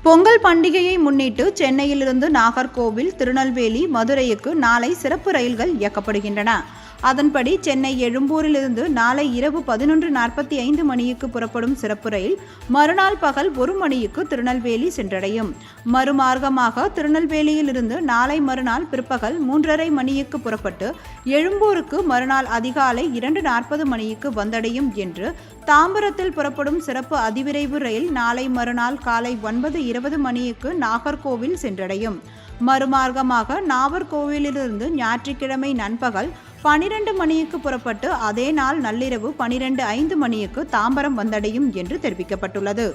பொங்கல் பண்டிகையை முன்னிட்டு சென்னையிலிருந்து நாகர்கோவில், திருநெல்வேலி, மதுரைக்கு நாளை சிறப்பு ரயில்கள் இயக்கப்படுகின்றன. அதன்படி சென்னை எழும்பூரிலிருந்து நாளை இரவு 11:45 மணிக்கு புறப்படும் சிறப்பு ரயில் மறுநாள் பகல் 1 மணிக்கு திருநெல்வேலி சென்றடையும். மறுமார்க்கமாக திருநெல்வேலியிலிருந்து நாளை மறுநாள் பிற்பகல் 3:30 மணிக்கு புறப்பட்டு எழும்பூருக்கு மறுநாள் அதிகாலை 2:40 மணிக்கு வந்தடையும் என்று தாம்பரத்தில் புறப்படும் சிறப்பு அதிவிரைவு ரயில் நாளை மறுநாள் காலை 9:20 மணிக்கு நாகர்கோவில் சென்றடையும். மறுமார்க்கமாக நாகர்கோவிலிருந்து ஞாயிற்றுக்கிழமை நண்பகல் 12 மணிக்கு புறப்பட்டு அதே நாள் நள்ளிரவு 12:05 மணிக்கு தாம்பரம் வந்தடையும் என்று தெரிவிக்கப்பட்டுள்ளது.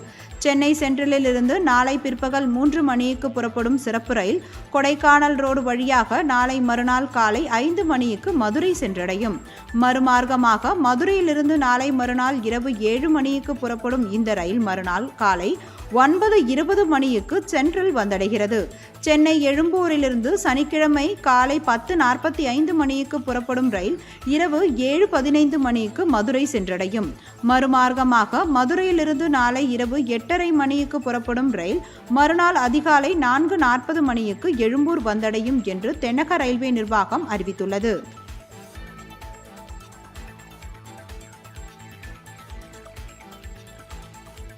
சென்னை சென்ட்ரலில் இருந்து நாளை பிற்பகல் 3 மணிக்கு புறப்படும் சிறப்பு ரயில் கொடைக்கானல் ரோடு வழியாக நாளை மறுநாள் காலை 5 மணிக்கு மதுரை சென்றடையும். மறுமார்க்கமாக மதுரையிலிருந்து நாளை மறுநாள் இரவு 7 மணிக்கு புறப்படும் இந்த ரயில் மறுநாள் காலை 9:20 மணிக்கு சென்ட்ரல் வந்தடைகிறது. சென்னை எழும்பூரிலிருந்து சனிக்கிழமை காலை 10:45 மணிக்கு புறப்படும் ரயில் இரவு 7:15 மணிக்கு மதுரை சென்றடையும். மறுமார்க்கமாக மதுரையிலிருந்து நாளை இரவு 8:30 மணிக்கு புறப்படும் ரயில் மறுநாள் அதிகாலை 4:40 மணிக்கு எழும்பூர் வந்தடையும் என்று தென்னக ரயில்வே நிர்வாகம் அறிவித்துள்ளது.